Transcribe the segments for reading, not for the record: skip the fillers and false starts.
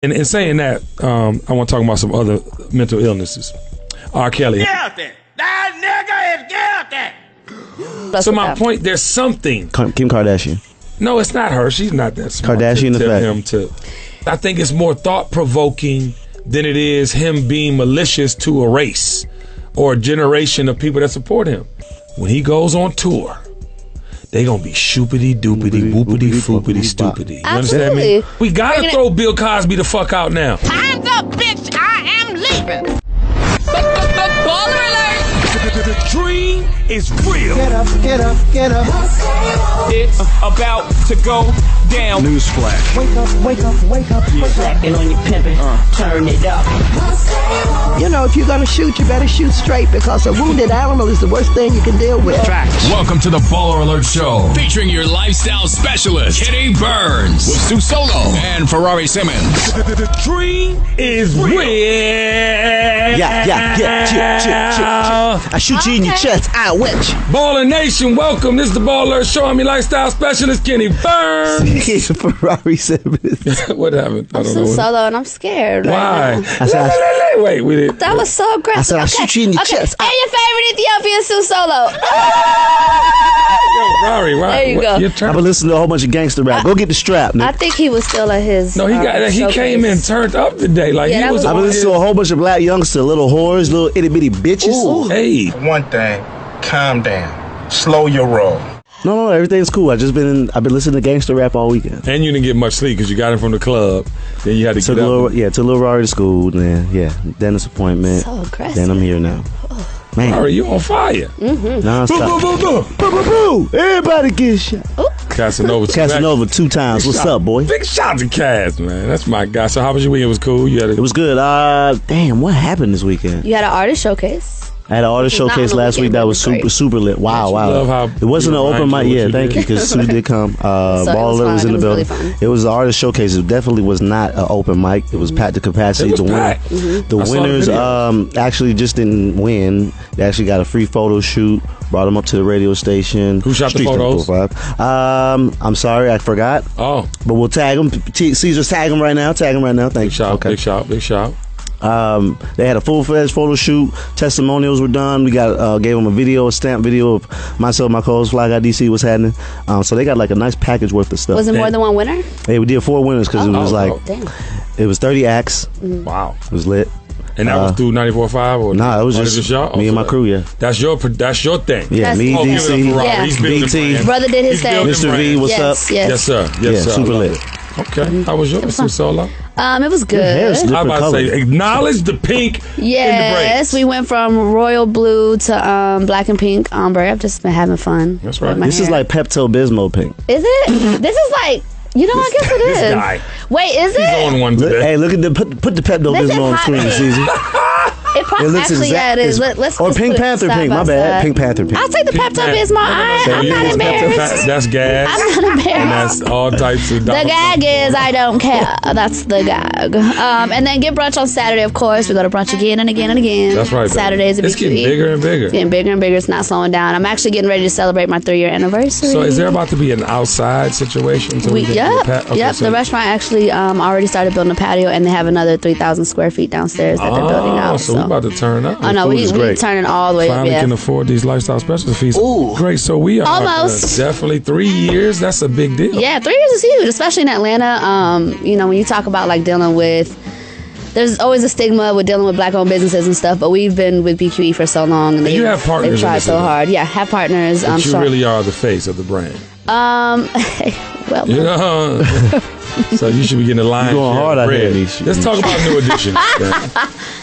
And in saying that, I want to talk about some other mental illnesses. R. Kelly. Guilty. That nigga is guilty. So my point, there's something. Kim Kardashian. No, it's not her. She's not that smart. Kardashian to tell effect. him to. I think it's more thought-provoking than it is him being malicious to a race or a generation of people that support him. When he goes on tour, they gonna be shoopity-doopity, whoopity-foopity, stupidity. You understand me? We gotta throw Bill Cosby the fuck out now. Time's up, bitch. I am leaving. Baller alert. The dream is real. Get up, get up, get up. It's about to go down. Newsflash. Wake up, wake up, wake up, wake up. Slacking on your pimpin', turn it up. You know, if you're gonna shoot, you better shoot straight because a wounded animal is the worst thing you can deal with. Welcome to the Baller Alert Show, featuring your lifestyle specialist, Kenny Burns, with Sue Solo and Ferrari Simmons. The dream is real. Yeah. I shoot you in your chest. I witch. Baller Nation, welcome. This is the Baller Alert Show. I'm your lifestyle specialist, Kenny Burns. Ferrari Simmons. What happened? I don't know. Solo, and I'm scared. Why? Right now. Wait, we did. That was so aggressive. I said I shoot you in your chest. And your favorite Ethiopian Sue Solo. Yo, Ferrari, There you go. Your turn. I've been listening to a whole bunch of gangster rap. Go get the strap, I nigga. think he was still at his. No, he came in turned up today. Like Yeah, he that was. was- I've been listening to a whole bunch of black youngsters, little whores, little itty bitty bitches. Hey, One thing, calm down. Slow your roll. No, everything's cool. I've been listening to gangster rap all weekend. and you didn't get much sleep because you got him from the club. Then you had to Took get up. took little Rory to school. Then dentist appointment. So aggressive. Then I'm here now. Man, Ferrari, you on fire? non-stop. Boo. Everybody get shot. Casanova 2 times. What's up, boy? Big shout to Cass, man. That's my guy. So how was your weekend? It was cool. You had It was good. Damn, what happened this weekend? You had an artist showcase. I had an artist Which is not showcase on the last week weekend, that but was it was great. super lit. Wow. love how It wasn't an people open remind mic. you Yeah, what thank you you, because Sue did come. Baller was in the fun. It was building. really fun. It was the artist showcase. It definitely was not an open mic. It was packed to capacity. It was The packed. The I saw the winners video. actually just didn't win. They actually got a free photo shoot. Brought them up to the radio station. Who shot the Streett photos? 445. I'm sorry, I forgot. Oh, But we'll tag them. Caesar's tag them right now. Thank big you. shout, Okay. big shout. They had a full-fledged photo shoot. Testimonials were done. We got gave them a stamp video of myself, my co-host, Fly Guy DC, what's happening. So they got like a nice package worth of stuff. Was it more than one winner? Hey, we did 4 winners because it was like Damn. it was 30 acts. Wow. It was lit. And that was through 94.5 or Nah, it was or just y'all? me and my crew. Yeah, That's your thing. yeah, me, That's- Oh, give it up for DC, Robert. Yeah. He's building BT. brand. Brother did his He's thing. building Mr. V, brand. what's up? Yes, sir. Yeah, super I love lit. it. Okay. How was yours, Sue Solo? It was good. hair's I was different about to color. say, acknowledge the pink in the Yes, braids. we went from royal blue to black and pink ombre. I've just been having fun. That's right. with my This is hair. like Pepto-Bismol pink. Is it? This is like. You know, I guess it is. This guy. Wait, is He's it? on one Look, today. hey, look at the put the Pepto-Bismol on the screen, hot Caesar. It probably It looks actually exact- yeah, it is. it's- Let's or just Pink put it Panther side pink. by My bad. side. Pink Panther pink. I'll take the Pepto-Bismol. I'm you not was embarrassed. That's gas. I'm not And embarrassed. that's all types of The gag is I don't care. That's the gag. And then get brunch on Saturday, of course. We go to brunch again and again and again. That's right. baby. Saturdays at It's getting BQE. bigger and bigger. It's getting bigger and bigger. It's not slowing down. I'm actually getting ready to celebrate my 3-year anniversary. So is there about to be an outside situation? So we can do Yep. okay, Yep. so- The restaurant actually already started building a patio, and they have another 3,000 square feet downstairs that they're building out. So we about to turn up. Oh no, food we is great. turning all the way up. Finally Yeah. can afford these lifestyle specialist fees. Ooh. Great. So we are Almost. definitely 3 years. That's a big deal. Yeah, 3 years is huge, especially in Atlanta. You know, when you talk about like dealing with, there's always a stigma with dealing with black-owned businesses and stuff. But we've been with BQE for so long, and you have partners They've in tried this, so isn't it? hard. Yeah, have partners. But you Sure. really are the face of the brand. Well, You know? So you should be getting a line. You going hard out here, Nish. Let's talk about New Edition.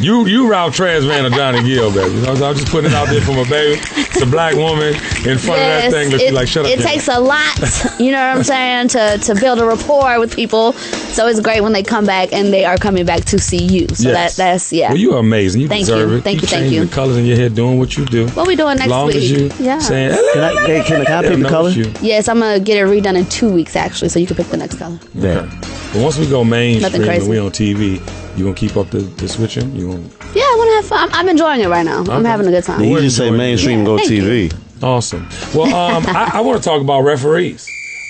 You Ralph Trans Man or Johnny Gill, baby. You know, so I'm just putting it out there for my baby. It's a black woman in front of that thing. But she's like, shut up. It Jimmy. takes a lot, you know what I'm saying, to build a rapport with people. So it's great when they come back and they are coming back to see you. So Yes. that's yeah. Well, you are amazing. You Thank deserve you. it. Thank you, thank changing you. the colors in your hair, doing what you do. What we doing next As long week? as you Yeah. saying, Can I pick the color? Yes, I'm gonna get it redone in 2 weeks actually, so you can pick the next color. Okay. But once we go mainstream Nothing and crazy. we on TV, you gonna keep up the switching? You gonna Yeah, I want to have fun. I'm enjoying it right now. I'm Okay. having a good time. You just say mainstream, go Thank TV. awesome. Well, I want to talk about referees.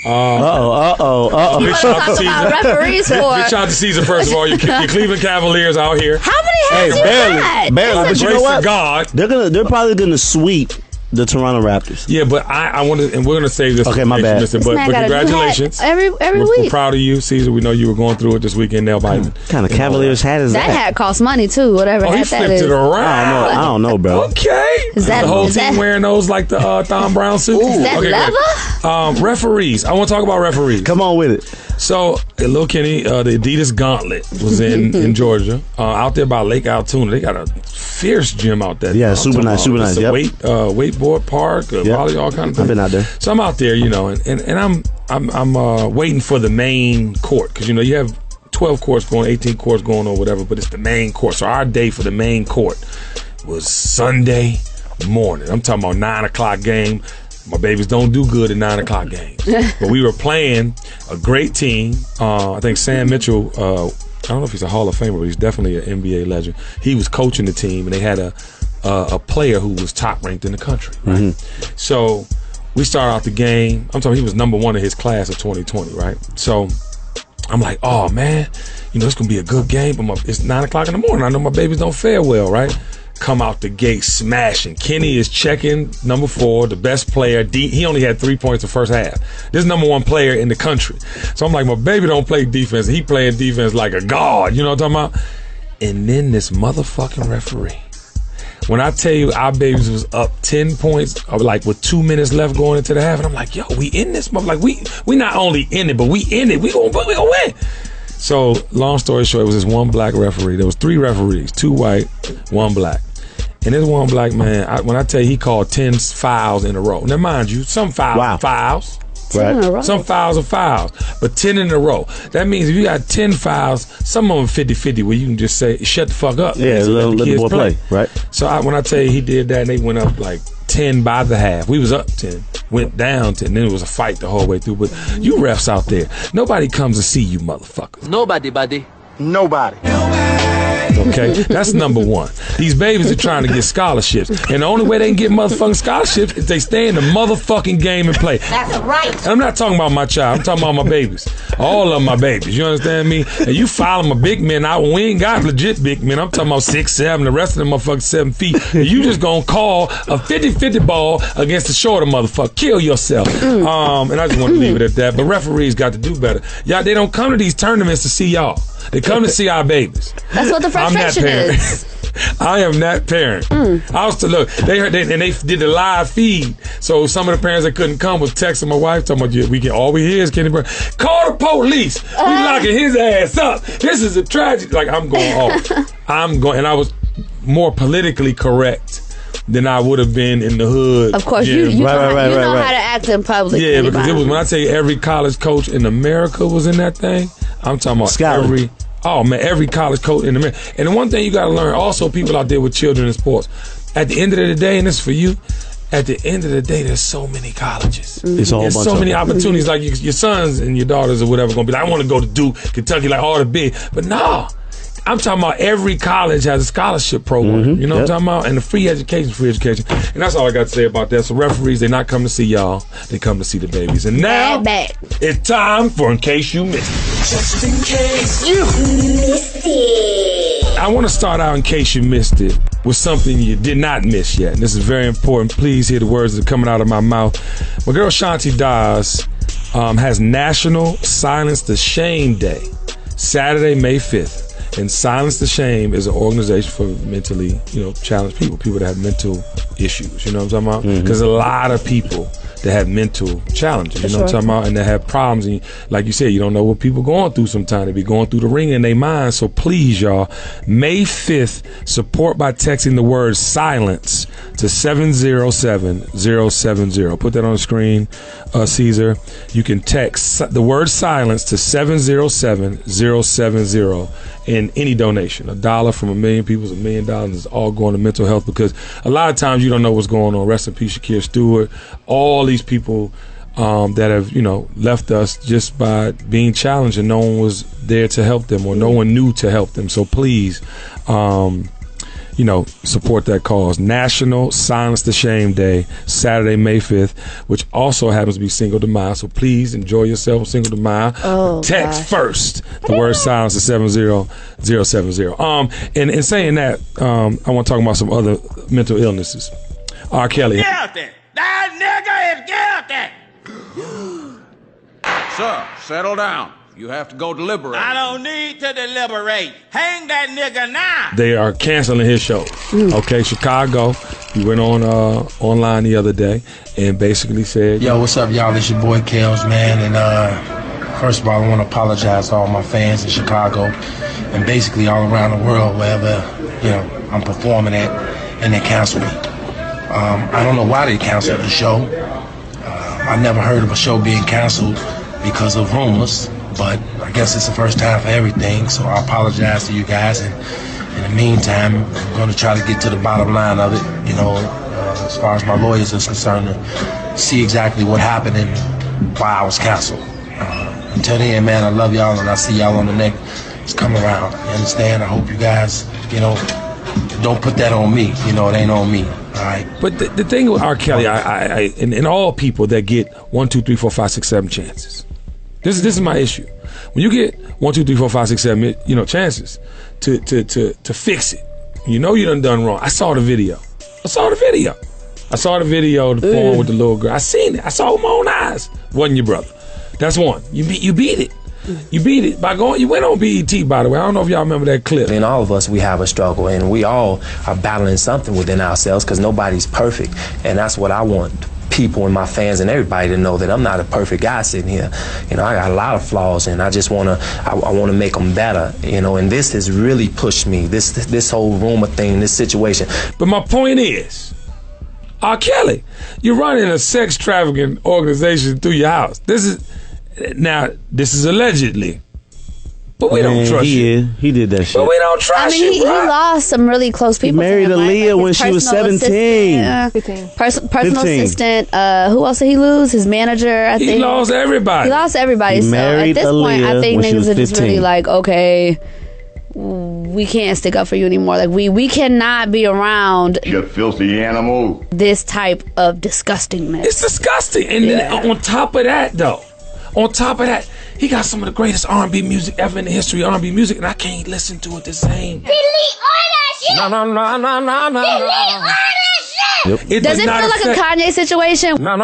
Big shout out to Caesar. Referees for. Big shout out to Caesar, first of all. Your Cleveland Cavaliers out here. How many hats you got? barely. But you know Grace what? to God. They're probably gonna sweep the Toronto Raptors. Yeah, but I want to, and we're going to save this. Okay, my bad. But congratulations. Every We're week. proud of you, Caesar. We know you were going through it this weekend. Nail biting. What kind of Cavaliers hat is That that? hat costs money too. Whatever Oh, he hat that flipped is. it around. I don't know, bro. Okay. Is that- the whole is team that- wearing those like the Thom Brown suits? Is that Okay, leather? great. Referees. I want to talk about referees. Come on with it. So, Lil Kenny, the Adidas Gauntlet was in Georgia, out there by Lake Altoona. They got a fierce gym out there. Yeah, super nice, super nice. Yep. Wakeboard park, volley, all kind of things. I've been out there. So I'm out there, and I'm waiting for the main court because you have 12 courts going, 18 courts going, or whatever, but it's the main court. So our day for the main court was Sunday morning. I'm talking about 9 o'clock game. My babies don't do good at 9 o'clock games. But we were playing a great team. I think Sam Mitchell, I don't know if he's a Hall of Famer, but he's definitely an NBA legend. He was coaching the team, and they had a player who was top ranked in the country. Right? Mm-hmm. So we start out the game. I'm talking he was number 1 in his class of 2020, right? So I'm like, oh, man, it's going to be a good game. But it's 9 o'clock in the morning. I know my babies don't fare well, right? Come out the gate smashing. Kenny is checking number 4, the best player. He only had 3 points the first half. This is number 1 player in the country. So I'm like, my baby don't play defense. He playing defense like a god. You know what I'm talking about? And then this motherfucking referee. When I tell you our babies was up 10 points, like with 2 minutes left going into the half, and I'm like, yo, we in this motherfucker. Like we not only in it, but we in it. We gonna win. So long story short, it was this one black referee. There was 3 referees, 2 white, 1 black. And this one black man, when I tell you he called 10 fouls in a row. Now mind you, some fouls are fouls. Right. Some fouls are fouls, but 10 in a row. That means if you got 10 fouls, some of them 50-50 where you can just say, shut the fuck up. Yeah, let the boy play. Right. So when I tell you he did that, and they went up like 10 by the half. We was up 10, went down 10, then it was a fight the whole way through. But you refs out there, nobody comes to see you motherfuckers. Nobody, buddy. Nobody. Okay, that's number 1. These babies are trying to get scholarships, and the only way they can get motherfucking scholarships is they stay in the motherfucking game and play. That's right. And I'm not talking about my child. I'm talking about my babies. All of my babies. You understand me? And you follow my big men out. We ain't got legit big men. I'm talking about 6'7". The rest of them motherfuckers 7 feet. And you just gonna call a 50-50 ball against the shorter motherfucker. Kill yourself. And I just want to leave it at that. But referees got to do better. Y'all, they don't come to these tournaments to see y'all. They come to see our babies. That's what the frustration is. I am that parent. I was to look. They did the live feed. So some of the parents that couldn't come was texting my wife talking about all we hear is Kenny Burns. Call the police. We locking his ass up. This is a tragedy. Like I'm going off. And I was more politically correct than I would have been in the hood. Of course, you know how to act in public. Yeah, because it was when I tell you every college coach in America was in that thing. I'm talking about every college coach in America. And the one thing you got to learn, also people out there with children in sports, at the end of the day, and this is for you, at the end of the day, there's so many colleges. It's a whole bunch so many opportunities. Like your sons and your daughters or whatever going to be like, I want to go to Duke, Kentucky, like all the big. But no. I'm talking about every college has a scholarship program. You know what I'm talking about? And the free education. And that's all I got to say about that. So referees, they not come to see y'all. They come to see the babies. And now, it's time for In Case You Missed It. Just in case you missed it. I want to start out, in case you missed it, with something you did not miss yet. And this is very important. Please hear the words that are coming out of my mouth. My girl Shanti Dawes has National Silence the Shame Day, Saturday, May 5th. And Silence the Shame is an organization for mentally, challenged people that have mental issues. You know what I'm talking about? Because a lot of people that have mental challenges, you know what I'm talking about, and that have problems. And like you said, you don't know what people going through sometimes. They be going through the ring in their mind. So please, y'all, May 5th, support by texting the word silence to 707-070. Put that on the screen, Caesar. You can text the word silence to 707-070. In any donation, $1 from 1 million people is $1 million. It's all going to mental health, because a lot of times you don't know what's going on. Rest in peace, Shakir Stewart. All these people that have left us just by being challenged, and no one was there to help them, or no one knew to help them. So please, support that cause. National Silence the Shame Day, Saturday, May 5th, which also happens to be Cinco de Mayo. So please enjoy yourself on Cinco de Mayo. Text first the word silence to 70070. And in saying that, I want to talk about some other mental illnesses. R. Kelly. Guilty. That nigga is guilty. Sir, settle down. You have to go deliberate. I don't need to deliberate. Hang that nigga now. They are canceling his show. Okay, Chicago. He went on online the other day and basically said, "Yo, what's up, y'all? It's your boy Kels, man. And first of all, I want to apologize to all my fans in Chicago and basically all around the world, wherever I'm performing at, and they cancel me. I don't know why they canceled the show. I never heard of a show being canceled because of rumors. But I guess it's the first time for everything, so I apologize to you guys. And in the meantime, I'm going to try to get to the bottom line of it, as far as my lawyers are concerned, to see exactly what happened and why I was canceled. Until then, man, I love y'all, and I'll see y'all on the next come around. You understand? I hope you guys, don't put that on me. It ain't on me. All right. But the thing with R. Kelly, and all people that get 1, 2, 3, 4, 5, 6, 7 chances. This is my issue. When you get 1, 2, 3, 4, 5, 6, 7, chances to fix it, you done wrong. I saw the video. The porn with the little girl. I seen it. I saw it with my own eyes. Wasn't your brother. That's one. You beat it. You beat it by going. You went on BET, by the way. I don't know if y'all remember that clip. In all of us, we have a struggle, and we all are battling something within ourselves because nobody's perfect, and that's what I want people and my fans and everybody to know, that I'm not a perfect guy sitting here. I got a lot of flaws, and I just want to make them better. And this has really pushed me. This whole rumor thing, this situation. But my point is, R. Kelly, you're running a sex trafficking organization through your house. This is allegedly. But we don't trust you. He did that shit. But we don't trust you. He lost some really close people. He married to him, Aaliyah when she was 17. 15. Personal assistant. Who else did he lose? His manager, I think. He lost everybody. So at this point, I think niggas are just really like, okay, we can't stick up for you anymore. Like, we cannot be around you filthy animal. This type of disgustingness. It's disgusting. And then on top of that, he got some of the greatest R&B music ever in the history of R&B music, and I can't listen to it the same. Delete all that shit. No. Delete all that shit. Does it feel like a Kanye situation? No. It's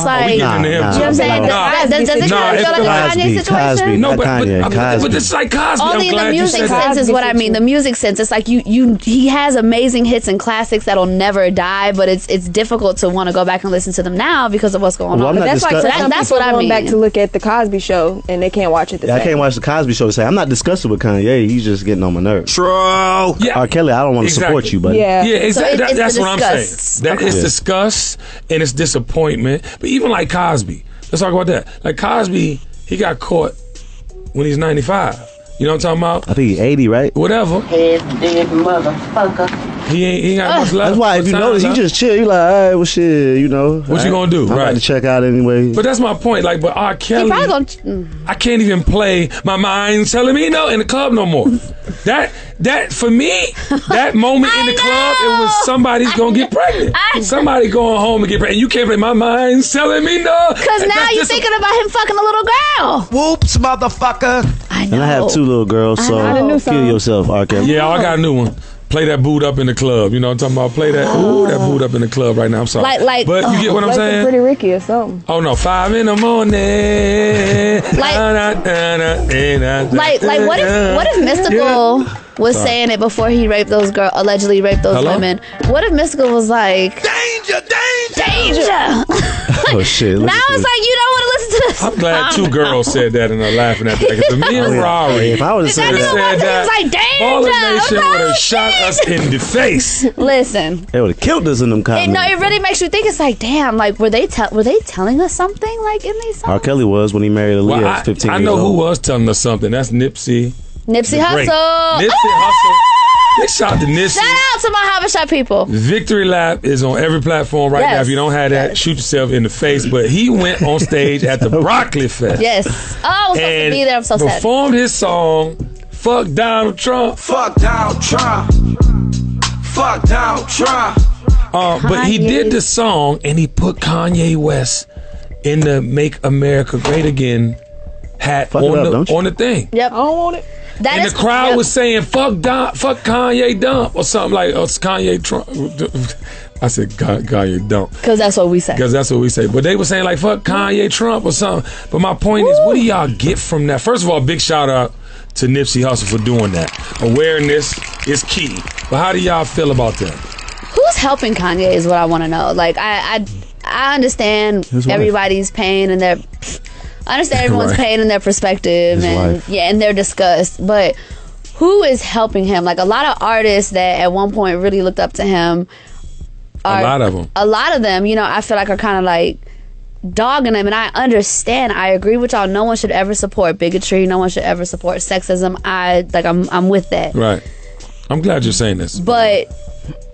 like, you know what I'm saying? Does it feel like a Kanye situation? Cosby, no, but it's like Cosby. Only in the music sense is what I mean. The music sense, it's like he has amazing hits and classics that'll never die, but it's difficult to want to go back and listen to them now because of what's going on. But that's like that's what I mean. Back to look at the Cosby Show and they can't watch it. I can't watch the Cosby Show and say I'm not disgusted with Kanye. He's just getting on my nerves. True. Yeah. R. Kelly, I don't want to support you, buddy. Yeah, exactly. So that's what I'm saying. That is disgust and it's disappointment. But even like Cosby, let's talk about that. Like Cosby, he got caught when he's 95. You know what I'm talking about? I think he's 80, right? Whatever. Head dead motherfucker. He ain't got much left. That's why if you notice, he just chill. You like, all right, well, shit, What you gonna do? I'm about to check out anyway. But that's my point. Like, but R. Kelly, I can't even play My Mind's Telling Me No in the club no more. That for me, that moment in the club, it was somebody's gonna get pregnant. Somebody going home and get pregnant. You can't play My Mind's Telling Me No. Because now you're thinking about him fucking a little girl. Whoops, motherfucker. I know. And I have 2 little girls, so kill yourself, R. Kelly. Yeah, I got a new one. Play that boot up in the club. You know what I'm talking about? Play that that boot up in the club right now. I'm sorry. But you get what I'm saying? Pretty Ricky or something. Oh no, 5 in the morning. Like what if Mystical was saying it before he raped those girls, allegedly raped those women? What if Mystical was like, danger? Oh shit! Now it's like you don't want to listen to this. I'm glad 2 girls said that and are laughing at that. Because me and Ferrari, if I would have said that, like, Baller Nation would have shot us in the face. Listen, they would have killed us in them comments. No, it really makes you think. It's like, damn, like were they telling us something like in these songs? R. Kelly was when he married Aaliyah at 15 I know who was telling us something. That's Nipsey. Nipsey Hussle. Hussle. They shot the Nipsey. Shout out to my Habashot people. Victory Lap is on every platform right now. If you don't have that, shoot yourself in the face. But he went on stage at the Broccoli Fest. Yes. Oh, I was supposed to be there. I'm so sad. Performed his song fuck Donald Trump. Fuck Donald Trump. Fuck Donald Trump. But he did the song and he put Kanye West in the Make America Great Again hat on the thing. Yep. I don't want it. And the crowd was saying, fuck Kanye dump or something like, Kanye Trump. I said Kanye dump. Because that's what we say. Because that's what we say. But they were saying like, fuck Kanye Trump or something. But my point is, what do y'all get from that? First of all, big shout out to Nipsey Hussle for doing that. Awareness is key. But how do y'all feel about that? Who's helping Kanye is what I want to know. Like, I understand everybody's pain and their... I understand everyone's pain and their perspective and their disgust, but who is helping him? Like, a lot of artists that at one point really looked up to him. A lot of them, you know, I feel like are kind of like dogging him, and I understand. I agree with y'all. No one should ever support bigotry. No one should ever support sexism. I'm with that. Right. I'm glad you're saying this. But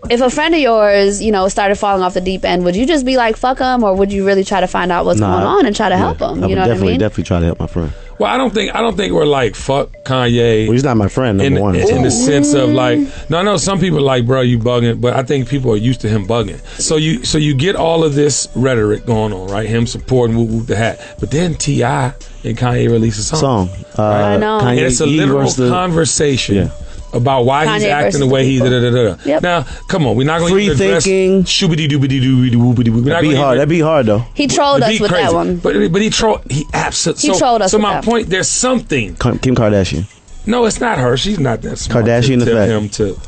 if a friend of yours, you know, started falling off the deep end, would you just be like, fuck him, or would you really try to find out what's going on and try to help him? You know what I mean? Definitely try to help my friend. Well, I don't think we're like, fuck Kanye. Well, he's not my friend, number one. In the sense of like, no, I know some people are like, bro, you bugging, but I think people are used to him bugging. So you get all of this rhetoric going on, right? Him supporting Whoop Whoop the Hat, but then T.I. and Kanye release a song. I know. And it's a literal conversation. Yeah. About why he's acting the way he Yep. Now, come on, we're not going to address shoobity doobity doobity woobity. That'd be hard though. He trolled us with that one. But he trolled. He absolutely. He trolled us. So my point, there's something. Kim Kardashian. No, it's not her. She's not that smart. Kardashian to effect. Him to.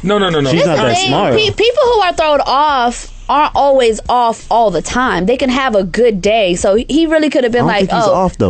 No. She's not that smart. People who are thrown off aren't always off all the time. They can have a good day. So he really could have been like,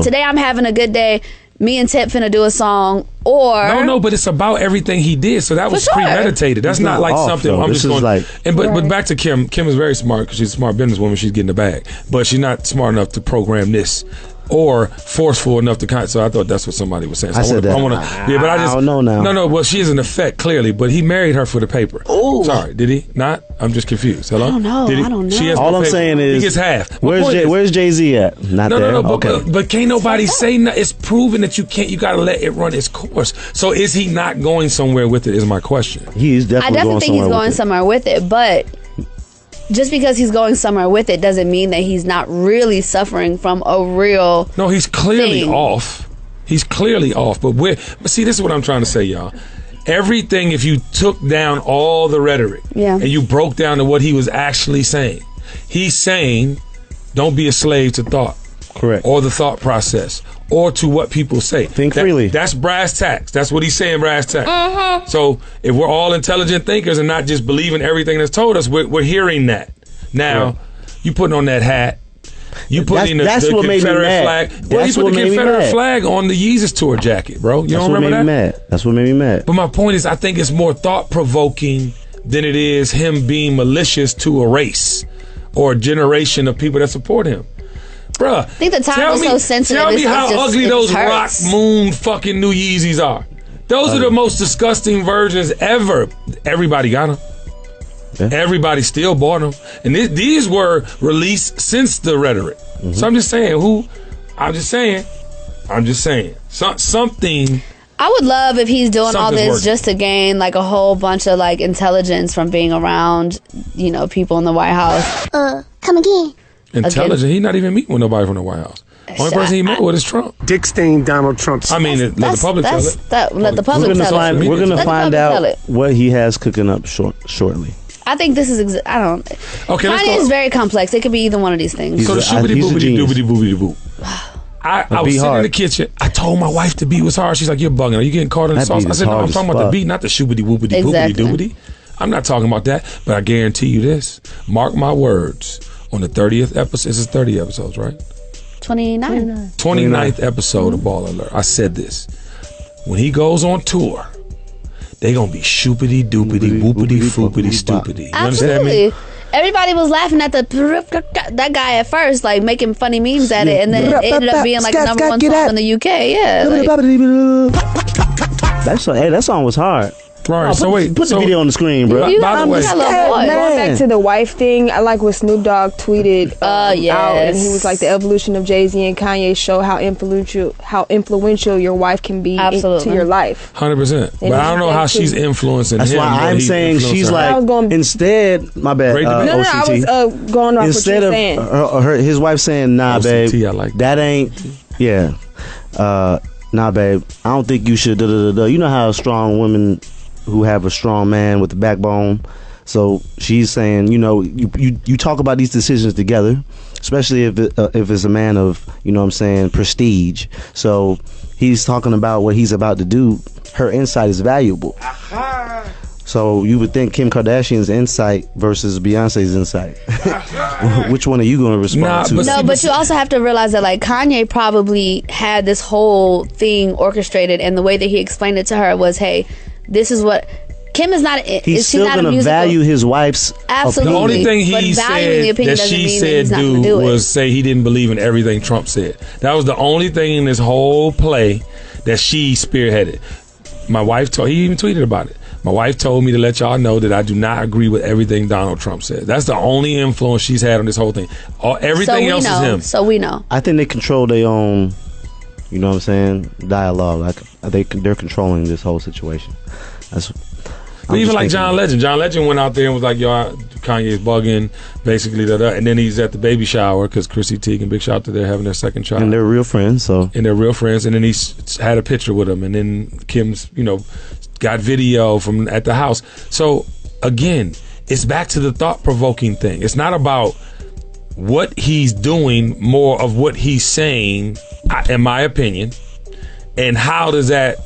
today I'm having a good day. Me and Tip finna do a song, or no, but it's about everything he did. So that was premeditated. That's not like something I'm just going. But back to Kim. Kim is very smart because she's a smart businesswoman. She's getting the bag, but she's not smart enough to program this or forceful enough to. So I thought that's what somebody was saying. So I said that. But I just don't know now. No. Well, she is an effect clearly, but he married her for the paper. Oh, sorry, did he not? I'm just confused. Hello. I don't know. Did he? I don't know. She has all I'm saying is he gets half. Where's Jay-Z at? Not there. No. Okay. But can't nobody say nothing. It's proven that you can't. You got to let it run its course. So is he not going somewhere with it? Is my question. He's definitely. I definitely think he's going somewhere with it, but just because he's going somewhere with it doesn't mean that he's not really suffering from a real. No, he's clearly off. He's clearly off. But see, this is what I'm trying to say, y'all. Everything, if you took down all the rhetoric and you broke down to what he was actually saying, he's saying, don't be a slave to thought. Correct. Or the thought process. Or to what people say. Think freely. That's brass tacks. That's what he's saying, brass tacks. So if we're all intelligent thinkers and not just believing everything that's told us, we're hearing that. Now, you putting on that hat. You put in the Confederate flag. Well, you put the Confederate flag on the Yeezus tour jacket, bro. You don't remember that? That's what made me mad. But my point is, I think it's more thought-provoking than it is him being malicious to a race or a generation of people that support him. Bruh, I think the time is so sensitive. Tell me how ugly those rock moon fucking new Yeezys are. Those are the most disgusting versions ever. Everybody got them. Yeah. Everybody still bought them. And these were released since the rhetoric. Mm-hmm. So I'm just saying. Something. I would love if he's doing all this just to gain like a whole bunch of like intelligence from being around, you know, people in the White House. Come again. Intelligent. He's not even meeting with nobody from the White House. Only person he met with is Trump. Dick stain Donald Trump. I mean, let the public tell it. Let the public tell it. We're going to find out what he has cooking up shortly. I think this is. I don't. Okay, Kanye is very complex. It could be either one of these things. So the shoobity boobity doobity boobity boop. I was sitting in the kitchen. I told my wife the beat was hard. She's like, "You're bugging. Are you getting caught in the sauce?" I said, "No, I'm talking about the beat, not the shoobity woobity boobity doobity." I'm not talking about that. But I guarantee you this: mark my words. On the 30th episode, this is 30 episodes, right? 29th episode of Ball Alert. I said this: when he goes on tour, they gonna be shoopity doopity whoopity foopity stupidity. You understand me? Everybody was laughing at that guy at first, like making funny memes at it, and then it ended up being like the #1 song in the UK. Yeah. That song was hard. Right. So wait, put the video on the screen, bro. By the way, going back to the wife thing, I like what Snoop Dogg tweeted out, and he was like, the evolution of Jay-Z and Kanye show how influential your wife can be to your life. 100%. But I don't know how she's influencing That's him. why I'm saying she's like, instead, my bad, no, I was going off instead what you're of saying. his wife saying, nah, OCT, babe, I like that ain't, nah, babe, I don't think you should, You know how strong women who have a strong man with a backbone. So she's saying, you talk about these decisions together, especially if it's a man of, prestige. So he's talking about what he's about to do. Her insight is valuable. So you would think Kim Kardashian's insight versus Beyonce's insight. Which one are you going to respond to? No, but you also have to realize that like Kanye probably had this whole thing orchestrated, and the way that he explained it to her was, hey, this is what Kim is not. He's still going to value his wife's absolutely. The only thing he said that she said was say he didn't believe in everything Trump said. That was the only thing in this whole play that she spearheaded. My wife told. He even tweeted about it. My wife told me to let y'all know that I do not agree with everything Donald Trump said. That's the only influence she's had on this whole thing. Everything else is him. So we know. I think they control their own, you know what I'm saying, dialogue. Like they're controlling this whole situation. But even like John Legend. John Legend went out there and was like, yo, Kanye's bugging, basically. And then he's at the baby shower because Chrissy Teigen and Big Shout to they're having their second child. And they're real friends, so. And they're real friends. And then he's had a picture with him. And then Kim's, got video from at the house. So, again, it's back to the thought-provoking thing. It's not about what he's doing, more of what he's saying, in my opinion. And how does that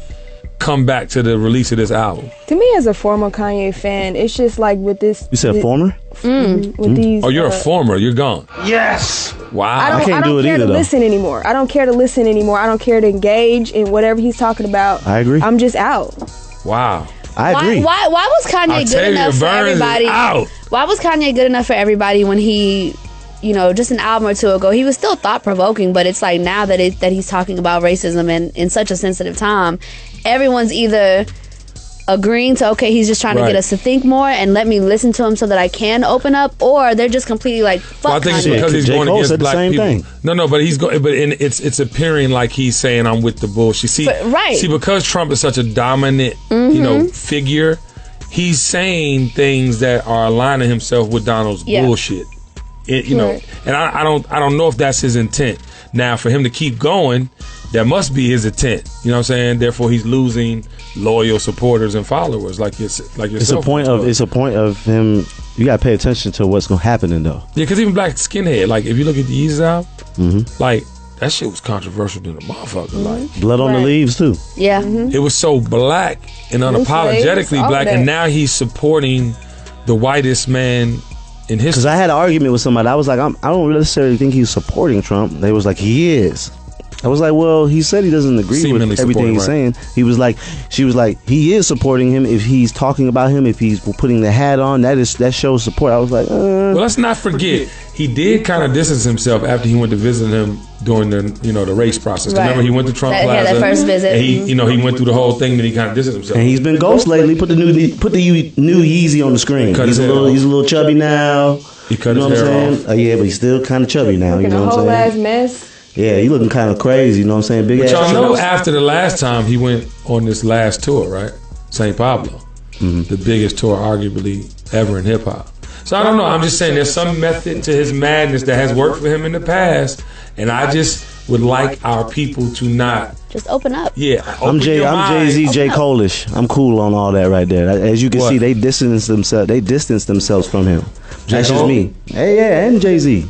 come back to the release of this album? To me, as a former Kanye fan, it's just like with this. You said former? With these. Oh, you're a former. You're gone. Yes. Wow. I can't do it either, though. Listen anymore. I don't care to listen anymore. I don't care to engage in whatever he's talking about. I agree. I'm just out. Wow. I agree. Why was Kanye good enough for everybody? Why was Kanye good enough for everybody when he, just an album or two ago, he was still thought provoking, but it's like now that he's talking about racism and in such a sensitive time, everyone's either agreeing to, okay, he's just trying to get us to think more and let me listen to him so that I can open up, or they're just completely like, fuck. Well, I think it's because he's going against black people. Thing. No, but he's going. But it's appearing like he's saying I'm with the bullshit. See, because Trump is such a dominant, figure, he's saying things that are aligning himself with Donald's bullshit. And I don't know if that's his intent. Now, for him to keep going, that must be his intent. You know what I'm saying? Therefore, he's losing loyal supporters and followers like yourself. It's a point of him. You gotta pay attention to what's gonna happen though. Yeah, because even Black Skinhead, like if you look at the Yeezus album, like that shit was controversial than a motherfucker. Like Blood on the Leaves too. Yeah, it was so black and unapologetically black, and now he's supporting the whitest man in history. Because I had an argument with somebody. I was like, I don't necessarily think he's supporting Trump. They was like, he is. I was like, well, he said he doesn't agree with everything he's saying. She was like, he is supporting him if he's talking about him, if he's putting the hat on. That shows support. I was like, well, let's not forget, he did kind of distance himself after he went to visit him during the race process. Right. Remember, he went to Trump Plaza. That first visit. And he went through the whole thing, then he kind of distanced himself. And he's been ghost lately. Put the new Yeezy on the screen. He's a little chubby now. He cut his hair off. Yeah, but he's still kind of chubby now. Looking you know what I'm saying? A whole ass mess. Yeah, he looking kind of crazy, you know what I'm saying? Big but ass. y'all know after the last time he went on this last tour, right? St. Pablo. The biggest tour arguably ever in hip hop. So I don't know. I'm just saying there's some method to his madness that has worked for him in the past. And I just would like our people to not just open up. Yeah. I'm Jay-Z, J. Cole-ish. I'm cool on all that right there. As you can see, they distance themselves from him. That's just me. Hey, yeah, and Jay-Z.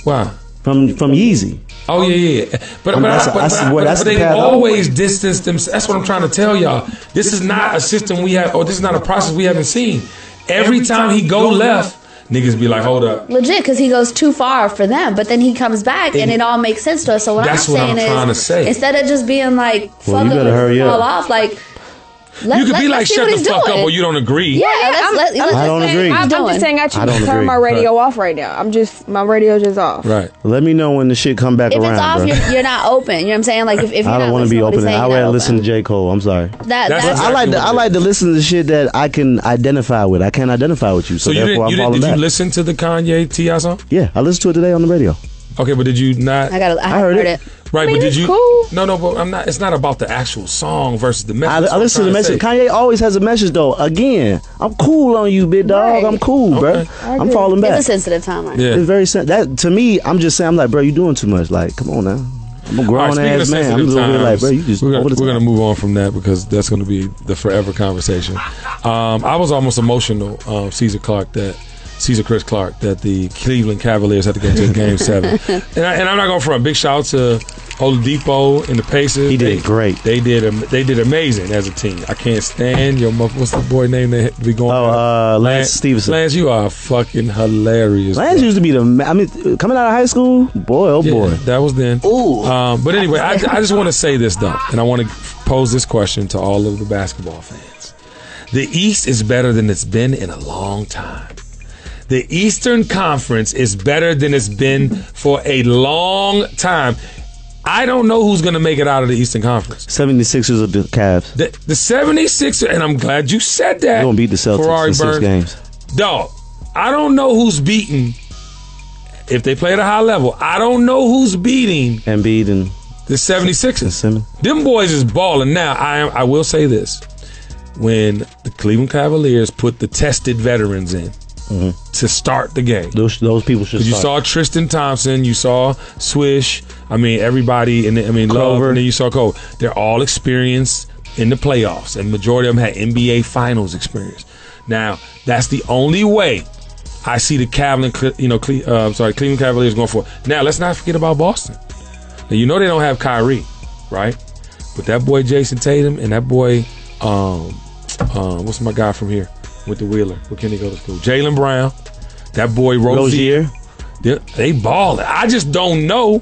Why? From Yeezy. Oh yeah. But they always distance themselves. That's what I'm trying to tell y'all. This is not a system we have, or this is not a process we haven't seen. Every time he go left, niggas be like, hold up. Legit, because he goes too far for them, but then he comes back and it all makes sense to us. So what I'm saying is, instead of just being like, fuck it, all off, like. You could be like, shut the fuck up, or you don't agree. Yeah, I don't agree. I'm just saying I should turn my radio off right now. My radio's just off. Right. Let me know when the shit come back if around. If it's off, you're not open. You know what I'm saying? Like if you're I don't want to be open. I rather listen to J. Cole. I'm sorry. I like to listen to shit that I can identify with. I can't identify with you, so therefore I'm falling back. Did you listen to the Kanye T.I. song? Yeah, I listened to it today on the radio. Okay, but did you not? I heard it. Right, but did you? Cool. No, but I'm not. It's not about the actual song versus the message. I listen to the message. Kanye always has a message, though. Again, I'm cool on you, big dog. Right. I'm cool, bro. I'm falling back. It's a sensitive time, right? Yeah. It's very sensitive. That to me, I'm just saying, I'm like, bro, you doing too much. Like, come on now. I'm a grown ass man. I'm just over here like, bro, you just. We're gonna move on from that because that's gonna be the forever conversation. I was almost emotional. Caesar Chris Clark, that the Cleveland Cavaliers had to go to Game 7. And I'm not going to front. Big shout out to Oladipo and the Pacers. He did great. They did amazing as a team. I can't stand your what's the boy name that be going? Lance Stevenson. Lance, you are fucking hilarious. Lance used to be coming out of high school, boy, boy. That was then. Ooh. But anyway, I just want to say this though, and I want to pose this question to all of the basketball fans. The East is better than it's been in a long time. The Eastern Conference is better than it's been for a long time. I don't know who's going to make it out of the Eastern Conference. 76ers or the Cavs. The 76ers, and I'm glad you said that. They're going to beat the Celtics Ferrari in 6 games. Dog, I don't know who's beating, if they play at a high level, I don't know who's beating Embiid and the 76ers. Simmons. Them boys is balling now. I will say this. When the Cleveland Cavaliers put the tested veterans in, to start the game. Those people should start. You saw Tristan Thompson, you saw Swish, everybody, Love, and then you saw Cole. They're all experienced in the playoffs, and majority of them had NBA Finals experience. Now, that's the only way I see the Cleveland Cavaliers going for it. Now, let's not forget about Boston. Now, you know they don't have Kyrie, right? But that boy Jason Tatum and that boy, what's my guy from here? With the Wheeler. Where can he go to school? Jaylen Brown. That boy Rozier. They balling. I just don't know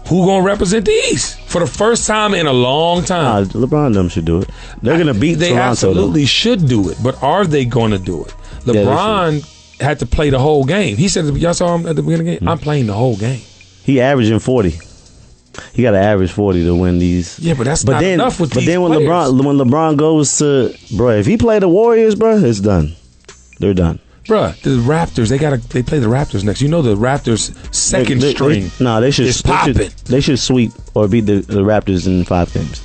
who going to represent the East for the first time in a long time. LeBron them should do it. They're going to beat Toronto. They absolutely should do it. But are they going to do it? LeBron had to play the whole game. He said, y'all saw him at the beginning of the game? I'm playing the whole game. He averaging 40. He got to average 40 to win these. Yeah, but that's not enough with these But then when LeBron goes to, bro, if he play the Warriors, bro, it's done. They're done. Bro, the Raptors, they play the Raptors next. You know the Raptors' second string is popping. They should sweep or beat the Raptors in 5 games.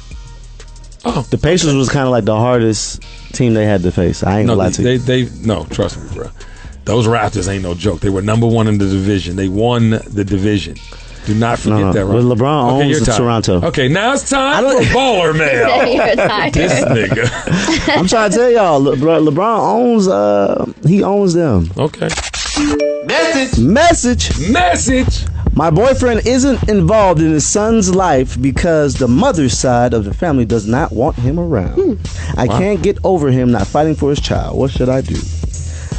Oh, the Pacers was kind of like the hardest team they had to face. I ain't gonna lie to you. No, trust me, bro. Those Raptors ain't no joke. They were number 1 in the division. They won the division. Do not forget that, right? But LeBron owns Toronto. Okay, now it's time for Baller Mail. This nigga. I'm trying to tell y'all, LeBron owns them. Okay. Message. My boyfriend isn't involved in his son's life because the mother's side of the family does not want him around. I can't get over him not fighting for his child. What should I do?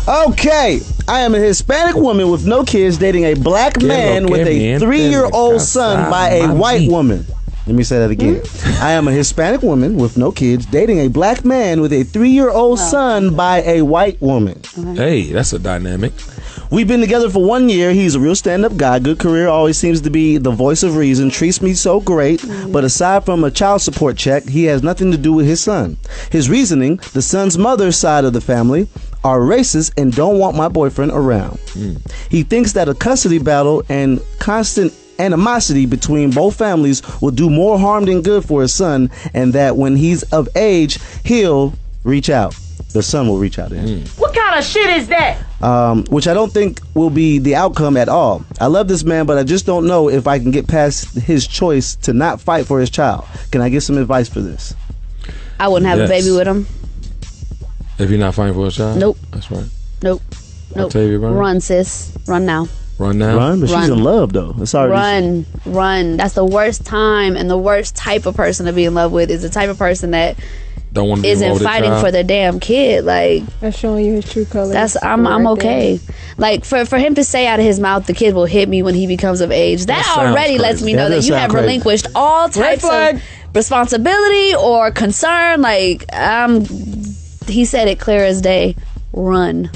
Okay, I am a Hispanic woman with no kids dating a black man with a 3-year-old son by a white woman. Let me say that again. I am a Hispanic woman with no kids dating a black man with a 3-year-old son by a white woman. Hey, that's a dynamic. We've been together for 1 year. He's a real stand-up guy. Good career. Always seems to be the voice of reason. Treats me so great. But aside from a child support check, he has nothing to do with his son. His reasoning, the son's mother's side of the family are racist and don't want my boyfriend around. He thinks that a custody battle and constant animosity between both families will do more harm than good for his son, and that when he's of age, he'll reach out. The son will reach out to him. What kind of shit is that? Which I don't think will be the outcome at all. I love this man, but I just don't know if I can get past his choice to not fight for his child. Can I get some advice for this? I wouldn't have a baby with him. If you're not fighting for a child? Nope. That's right. Nope. Run, sis. Run now. Run now? Run? But she's in love, though. It's already Run. That's the worst time and the worst type of person to be in love with is the type of person that don't want to isn't fighting for their damn kid. Like, that's showing you his true colors. I'm okay. Like for him to say out of his mouth, the kid will hit me when he becomes of age. That already lets me know that you have relinquished all types of responsibility or concern. Like, he said it clear as day. Run.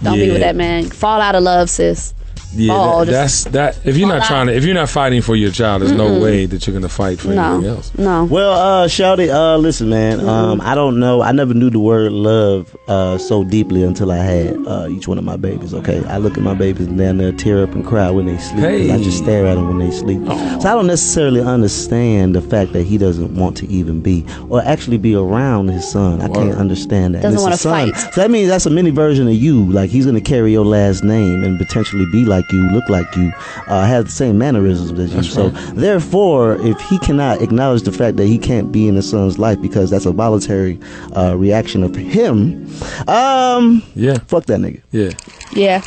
Don't be with that man. Fall out of love, sis. Yeah, that's if you're not fighting for your child, there's no way that you're gonna fight for anything else. No. Well, Shawty, listen, man. I don't know. I never knew the word love so deeply until I had each one of my babies. Okay, I look at my babies and they'll tear up and cry when they sleep. Hey. I just stare at them when they sleep. Aww. So I don't necessarily understand the fact that he doesn't want to even be or actually be around his son. I can't understand that. Doesn't want to fight. So that means that's a mini version of you. Like, he's gonna carry your last name and potentially be like you, look like you, have the same mannerisms as you. So therefore, if he cannot acknowledge the fact that he can't be in his son's life because that's a voluntary reaction of him, fuck that nigga. Yeah.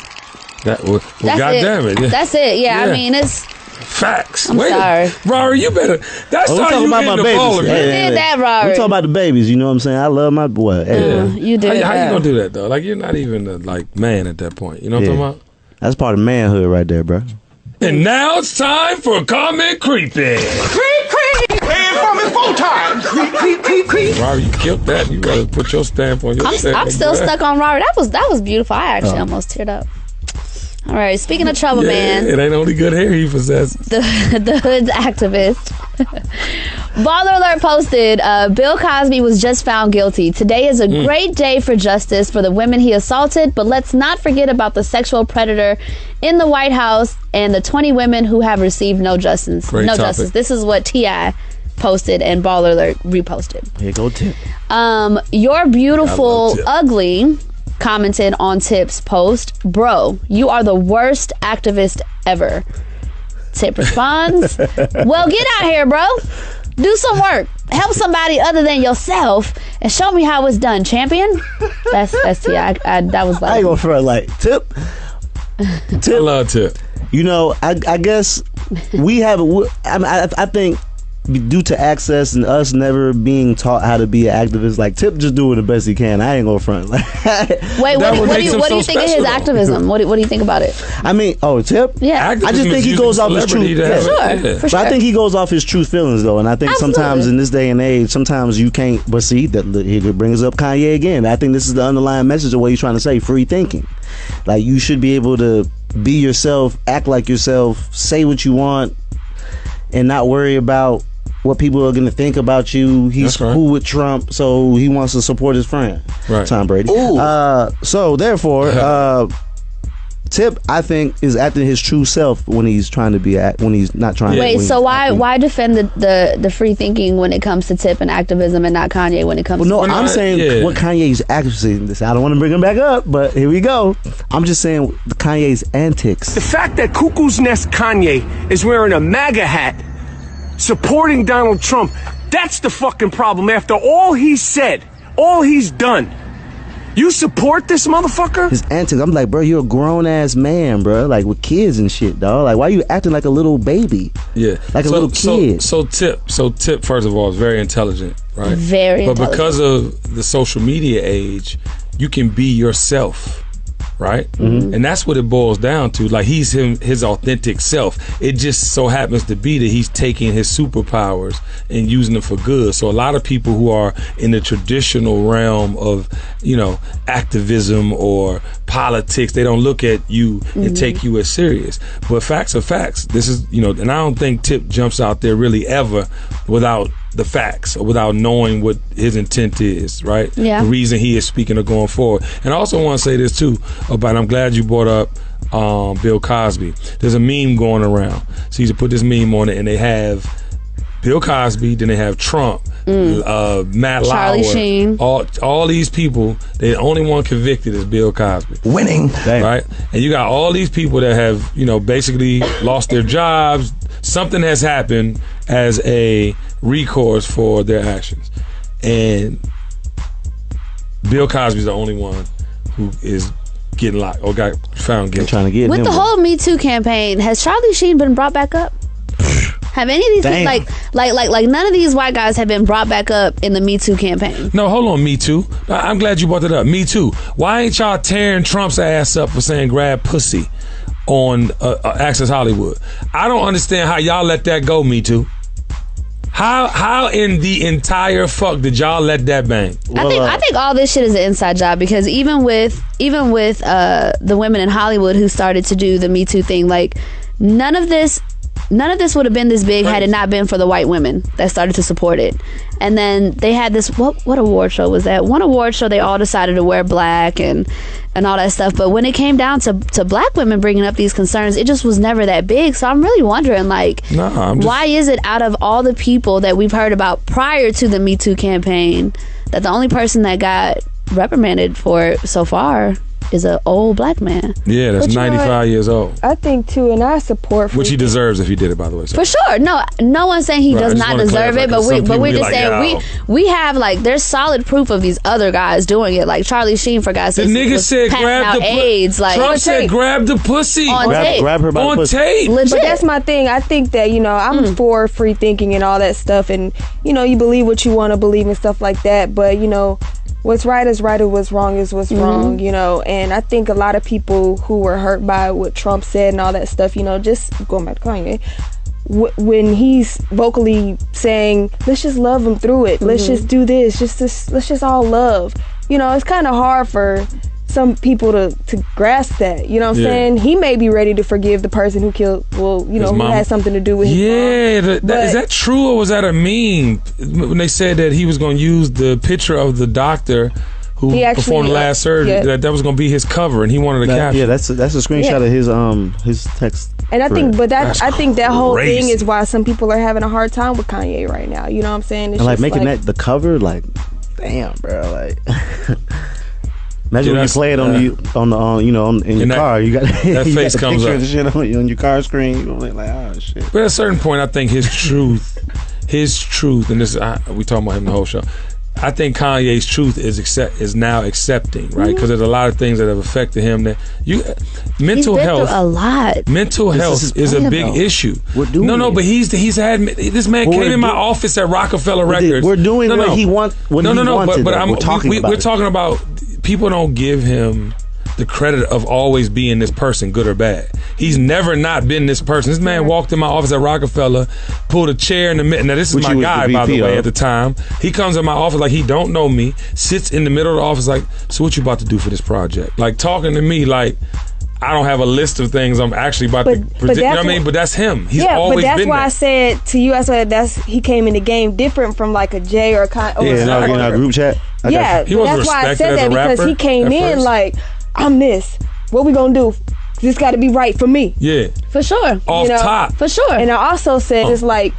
Goddamn it. Yeah. That's it. Yeah, I mean, it's facts. I'm sorry. Rory, you better. That's how you about in my the babies. baller. You did that, Rory. We talking about the babies. You know what I'm saying? I love my boy. You did. How you gonna do that though? Like, you're not even a man at that point. You know what I'm talking about? That's part of manhood right there, bro. And now it's time for comment creeping. Creep. Playing for me 4 times. Creep. Rory, you killed that. You gotta put your stamp on your stamp. I'm still stuck on Rory. That was beautiful. I actually almost teared up. All right, speaking of trouble, man. It ain't only good hair he possesses. The hood's activist. Baller Alert posted, Bill Cosby was just found guilty. Today is a great day for justice for the women he assaulted, but let's not forget about the sexual predator in the White House and the 20 women who have received no justice. Justice. This is what T.I. posted and Baller Alert reposted. Here go Tip. You're beautiful, ugly. Commented on Tip's post, bro, you are the worst activist ever. Tip responds, well, get out here, bro. Do some work. Help somebody other than yourself and show me how it's done, champion. That's T.I. That was like, I ain't gonna front like Tip. I love Tip. You know, I guess we have. I think due to access and us never being taught how to be an activist, like Tip just doing the best he can. I ain't gonna front. Wait, what do you think of his activism? What do you think about it? I mean, Tip? Yeah. I just think he goes off his truth. For sure. I think he goes off his true feelings though, and I think sometimes in this day and age, sometimes you can't. But see, that he brings up Kanye again. I think this is the underlying message of what he's trying to say: free thinking. Like, you should be able to be yourself, act like yourself, say what you want, and not worry about what people are going to think about you. He's cool with Trump, so he wants to support his friend, Tom Brady. So therefore, Tip, I think, is acting his true self when he's trying to be when he's not trying to. Wait, so why defend the free thinking when it comes to Tip and activism and not Kanye when it comes to... No, I'm saying what Kanye's actually... I don't want to bring him back up, but here we go. I'm just saying Kanye's antics. The fact that Cuckoo's Nest Kanye is wearing a MAGA hat supporting Donald Trump, that's the fucking problem. After all he's said, all he's done, you support this motherfucker? His antics. I'm like, bro, you're a grown-ass man, bro. Like, with kids and shit, dog. Like, why are you acting like a little baby? Yeah. Like a little kid. So Tip, first of all, is very intelligent, right? Very intelligent. But because of the social media age, you can be yourself. Right? Mm-hmm. And that's what it boils down to. Like, he's his authentic self. It just so happens to be that he's taking his superpowers and using them for good. So a lot of people who are in the traditional realm of, activism or politics, they don't look at you and take you as serious. But facts are facts. This is, and I don't think Tip jumps out there really ever without the facts or without knowing what his intent is, right? Yeah. The reason he is speaking or going forward. And I also want to say this too about, I'm glad you brought up Bill Cosby. There's a meme going around. So you put this meme on it and they have Bill Cosby, then they have Trump, Matt Charlie Lauer, Sheen. all these people. The only one convicted is Bill Cosby. Winning. Right? And you got all these people that have, basically lost their jobs. Something has happened as a recourse for their actions. And Bill Cosby's the only one who is getting locked or got found guilty. Trying to get with him the whole Me Too campaign, has Charlie Sheen been brought back up? Have any of these people, like none of these white guys have been brought back up in the Me Too campaign? No, hold on, Me Too. I'm glad you brought that up. Me Too. Why ain't y'all tearing Trump's ass up for saying grab pussy on Access Hollywood? I don't understand how y'all let that go, Me Too. How in the entire fuck did y'all let that bang? I think all this shit is an inside job because even with the women in Hollywood who started to do the Me Too thing, like none of this would have been this big had it not been for the white women that started to support it. And then they had this what award show was that? One award show they all decided to wear black and all that stuff. But when it came down to black women bringing up these concerns, it just was never that big. So I'm really wondering, like, why is it out of all the people that we've heard about prior to the Me Too campaign that the only person that got reprimanded for it so far is an old black man? Yeah, that's 95 years old. I think too, and I support which he deserves if he did it, by the way. For sure. No one's saying he does not deserve it, but we're just saying we have like there's solid proof of these other guys doing it, like Charlie Sheen, for God's sake. The nigga said grab the AIDS, like Trump said grab the pussy on tape. Grab her by the pussy. Tape. Legit. But that's my thing. I think that I'm for free thinking and all that stuff, and you believe what you want to believe and stuff like that. But what's right is right, and what's wrong is what's wrong, and I think a lot of people who were hurt by what Trump said and all that stuff, just going back to Kanye, when he's vocally saying, let's just love him through it, let's just do this, let's just all love, it's kind of hard for some people to grasp that, you know what I'm saying? He may be ready to forgive the person who killed, who had something to do with his mom. Is that true, or was that a meme when they said that he was going to use the picture of the doctor who performed the last surgery, that was going to be his cover, and he wanted to capture? Yeah, that's a screenshot of his text. And I think, I think that whole thing is why some people are having a hard time with Kanye right now. You know what I'm saying? It's and like making that the cover, like, damn, bro, like. Imagine when you play it in your car. You got that you face got the comes picture up of the shit on your car screen. You're like, oh shit. But at a certain point, I think his truth, and this we talking about him the whole show. I think Kanye's truth is now accepting, right? Because there's a lot of things that have affected him. That mental health, a lot. Mental health is a big issue. We're doing but he's had this man came in my office at Rockefeller Records. We're doing what he wants. But we're talking about. People don't give him the credit of always being this person, good or bad. He's never not been this person. This man walked in my office at Rockefeller, pulled a chair in the middle. Now, this is my guy, by the way, at the time. He comes in my office like he don't know me, sits in the middle of the office like, so what you about to do for this project? Like, talking to me like, I don't have a list of things I'm actually about to present. You know what I mean? But that's him. He's always been but that's why I said to you, I said he came in the game different from like a Jay or a Kanye. In our group chat. Yeah, that's why I said that, because he came in like, I'm this. What we gonna do? This got to be right for me. Yeah, for sure. Off top, for sure. And I also said it's like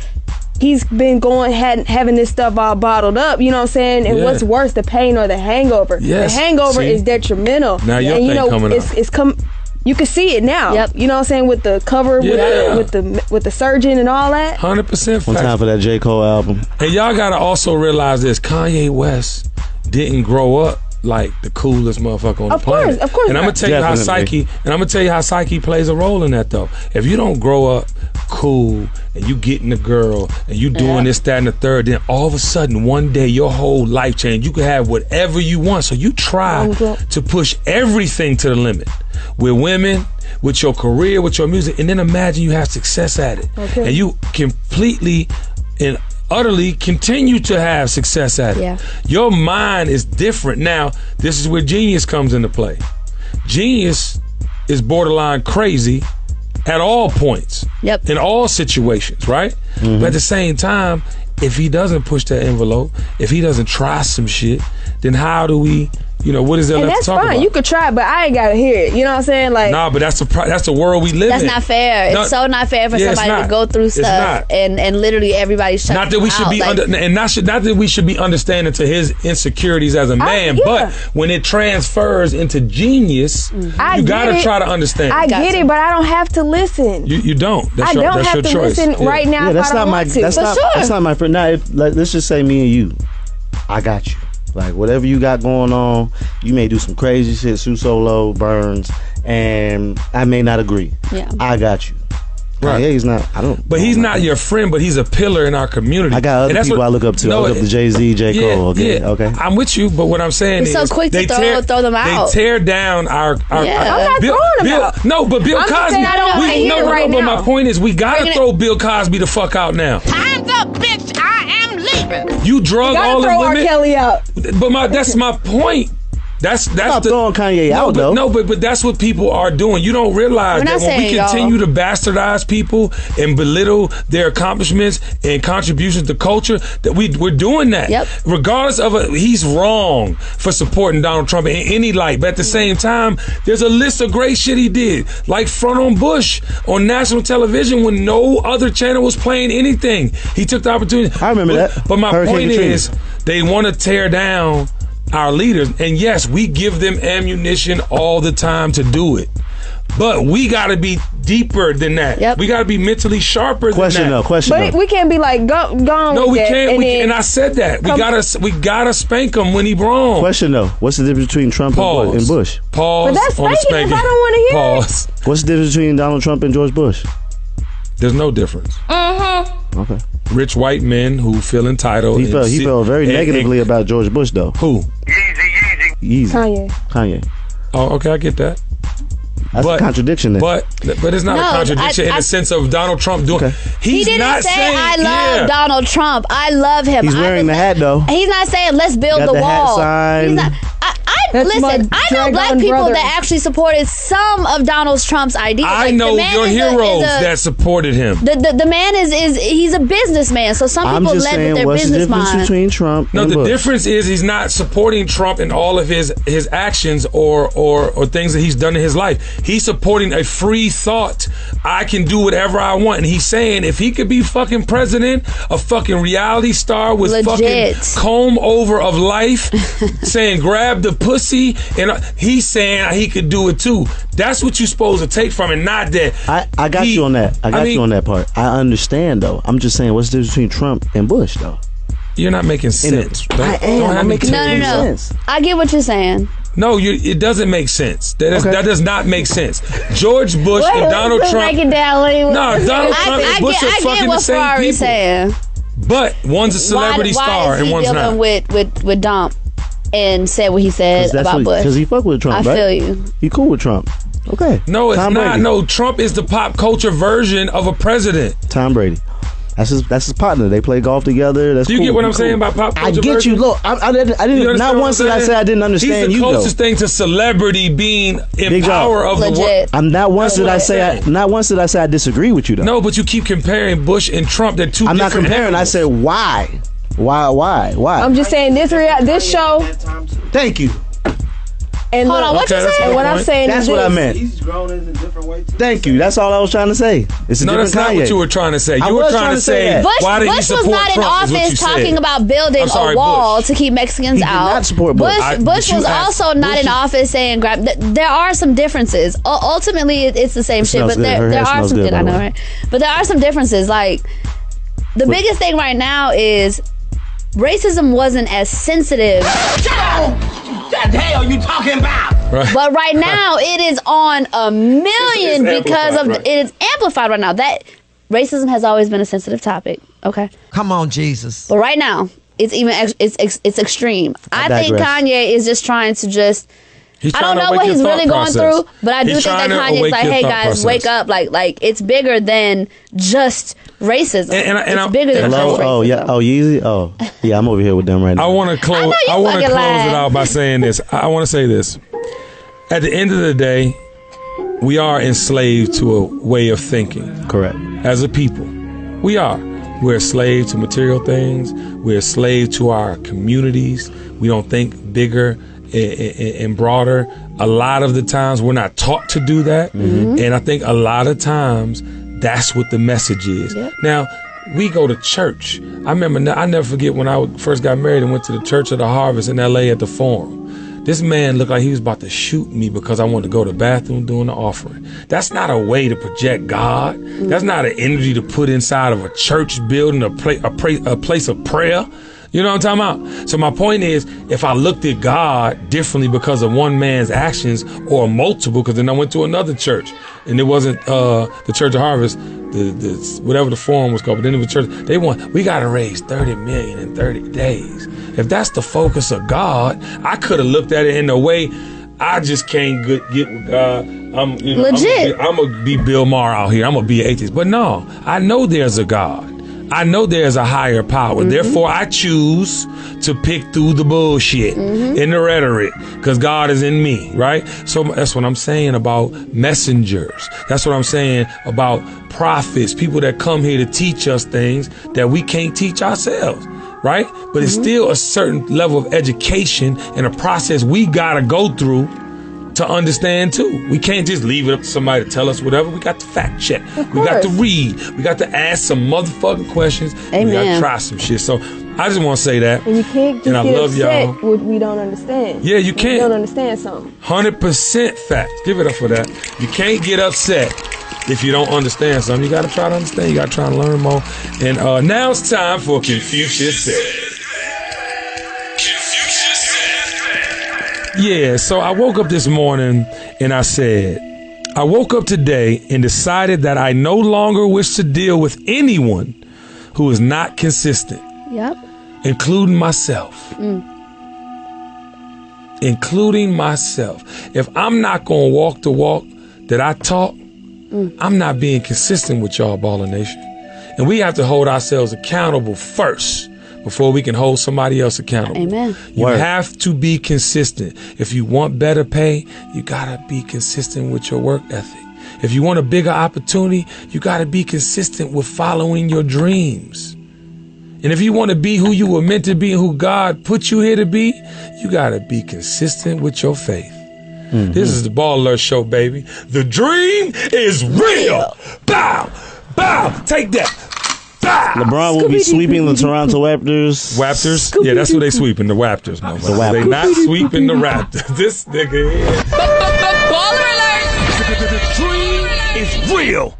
he's been having this stuff all bottled up. You know what I'm saying? And what's worse, the pain or the hangover? Yes. The hangover is detrimental. Now your thing coming up. It's come. You can see it now. Yep. You know what I'm saying, with the cover, with the surgeon and all that. 100%. One time for that J. Cole album. And y'all gotta also realize this: Kanye West didn't grow up like the coolest motherfucker on the planet. Of course. And I'm gonna tell you how psyche plays a role in that, though. If you don't grow up cool and you getting a girl and you doing this, that, and the third, then all of a sudden one day your whole life changed. You can have whatever you want. So you try to push everything to the limit with women, with your career, with your music, and then imagine you have success at it, and you completely and utterly continue to have success at it. Yeah. Your mind is different. Now, this is where genius comes into play. Genius is borderline crazy at all points, in all situations, right? But at the same time, if he doesn't push that envelope, if he doesn't try some shit, then how do we, what is there left to talk about? That's fine. You could try, but I ain't gotta hear it. You know what I'm saying? Like, nah, but that's the world we live in. That's not fair. It's so not fair for somebody to go through stuff and literally everybody's shutting not that we should be not that we should be understanding to his insecurities as a man, but when it transfers into genius, you gotta try to understand. I get it, but I don't have to listen. You don't. I don't have to listen right now. That's not my. That's not my friend. Now, let's just say me and you, I got you. Like, whatever you got going on, you may do some crazy shit, Sue Solo, Burns, and I may not agree. Yeah. I got you. Right. Yeah, he's not. But he's not your friend, but he's a pillar in our community. I got other people I look up to. I look up to Jay-Z, J. Cole. Okay. I'm with you, but what I'm saying is, so quick to throw them out. They tear down our I'm not throwing them out. No, but Bill Cosby. I don't want to hear it right now. But my point is, we gotta throw Bill Cosby the fuck out now. Time's up, bitch. leaving. You drug all the throw women. R. Kelly out. But that's my point. That's not throwing Kanye out though. No, but that's what people are doing. You don't realize that when we continue to bastardize people and belittle their accomplishments and contributions to culture, that we're doing that. Yep. Regardless of he's wrong for supporting Donald Trump in any light. But at the same time, there's a list of great shit he did, like front on Bush on national television when no other channel was playing anything. He took the opportunity. I remember that. But my Hurricane point Katrina. is, they want to tear down our leaders, and yes, we give them ammunition all the time to do it, but we got to be deeper than that. Yep. We got to be mentally sharper Question than that. But we can't be like gone. No, we can't. And, And I said that we gotta spank him when he wrong. Question though, what's the difference between Trump and Bush? Pause. But that's on the spanking if I don't want to hear Pause. What's the difference between Donald Trump and George Bush? There's no difference. Okay. Rich white men who feel entitled. He felt very negatively about George Bush though. Who? Yeezy. Kanye. Oh, okay, I get that. That's a contradiction then. But it's not a contradiction in the sense of Donald Trump doing. Okay. He didn't not say saying, I love Donald Trump. I love him. He's wearing the hat though. He's not saying let's build Got the wall. hat sign. He's not. Listen, I know black people that actually supported some of Donald Trump's ideas. I know your heroes that supported him. The man he's a businessman, so some people led with their business mind. What's the difference between Trump and the Bush? difference is he's not supporting Trump in all of his actions or things that he's done in his life. He's supporting a free thought. I can do whatever I want. And he's saying if he could be fucking president, a fucking reality star with fucking comb over of life, saying grab the pussy, and he's saying he could do it too. That's what you're supposed to take from it, not that. I got you on that. I got you on that part. I understand though. I'm just saying, what's the difference between Trump and Bush though? You're not making sense. I'm making sense. I get what you're saying. No, it doesn't make sense. That does not make sense. George Bush and Donald Trump. Break it down. No, Donald Trump and Bush are fucking the same Ferrari people. saying. But one's a celebrity star and one's not. Why is he dealing with Dom and said what he said about Bush? Because he fuck with Trump, I right? feel you. He cool with Trump. Okay. No, it's Tom not. Brady. No, Trump is the pop culture version of a president. Tom Brady. That's his partner. They play golf together. That's Do you cool. get what I'm saying about pop culture? I get version? you. Look, I didn't. Not once did I say I didn't understand you. He's the closest thing to celebrity being in power of the world. I'm not once did I say. Not once did I say I disagree with you though. No, but you keep comparing Bush and Trump. They're two. I'm not different comparing. animals. I said why. Why? I'm just saying this show. Thank you. And hold on, what you saying? And what I'm saying that's is what this. I meant. He's grown in a different way too. Thank you. That's all I was trying to say. It's a No, different that's not Kanye. what you were trying to say. You were trying to say why did he Bush support was not in Trump, is what you office said. talking about building I'm sorry, a wall Bush. to keep Mexicans He did out. not support Bush. Bush was also not in office saying grab. There are some differences. Ultimately, it's the same shit, smells but good. Her there hair are smells some. good, I by the know, way. right? But there are some differences. Like the biggest thing right now is racism wasn't as sensitive. What the hell you talking about? Right. But right now it is on a million because of it is amplified right now. That racism has always been a sensitive topic. Okay. Come on, Jesus. But right now it's even it's extreme. I think Kanye is just trying to just. I don't know what he's really going through, but I do think that Kanye's like, "Hey guys, wake up! Like it's bigger than just racism. It's bigger than just racism." Oh yeah. Oh Yeezy. Oh yeah. I'm over here with them right now. I want to close. I want to close it out by saying this. I want to say this. At the end of the day, we are enslaved to a way of thinking. Correct. As a people, we are. We're a slave to material things. We're a slave to our communities. We don't think bigger and broader. A lot of the times we're not taught to do that. Mm-hmm. And I think a lot of times that's what the message is. Yep. Now, we go to church. I never forget when I first got married and went to the Church of the Harvest in LA at the Forum. This man looked like he was about to shoot me because I wanted to go to the bathroom during the offering. That's not a way to project God. Mm-hmm. That's not an energy to put inside of a church building, a place of prayer. You know what I'm talking about? So my point is, if I looked at God differently because of one man's actions or multiple, because then I went to another church and it wasn't the Church of Harvest, the whatever the forum was called, but then it was church. We got to raise 30 million in 30 days. If that's the focus of God, I could have looked at it in a way I just can't get with God. Legit. I'm gonna be Bill Maher out here. I'm gonna be an atheist. But no, I know there's a God. I know there's a higher power. Therefore, I choose to pick through the bullshit and the rhetoric because God is in me, right? So that's what I'm saying about messengers. That's what I'm saying about prophets, people that come here to teach us things that we can't teach ourselves, right? But it's still a certain level of education and a process we got to go through to understand too. We can't just leave it up to somebody to tell us whatever. We got to fact check. We got to read. We got to ask some motherfucking questions. Amen. We got to try some shit. So I just want to say that. And you can't just and I get love upset y'all. what we don't understand. Yeah, you can't. We don't understand something. 100% fact. Give it up for that. You can't get upset if you don't understand something. You got to try to understand. You got to try to learn more. And now it's time for Confucius Said. Yeah, so I woke up this morning and I said, I woke up today and decided that I no longer wish to deal with anyone who is not consistent. Yep. Including myself. Including myself. If I'm not going to walk the walk that I talk, I'm not being consistent with y'all, Baller Nation. And we have to hold ourselves accountable first before we can hold somebody else accountable. Amen. You have to be consistent. If you want better pay, you gotta be consistent with your work ethic. If you want a bigger opportunity, you gotta be consistent with following your dreams. And if you want to be who you were meant to be and who God put you here to be, you gotta be consistent with your faith. This is the Ball Alert Show, baby. The dream is real. Bow, bow, take that. LeBron will be sweeping the Toronto Raptors. Raptors? Yeah, that's who they sweeping, the Raptors. No, the Raptors. They not sweeping the Raptors. This nigga here. Baller alert! The dream is real.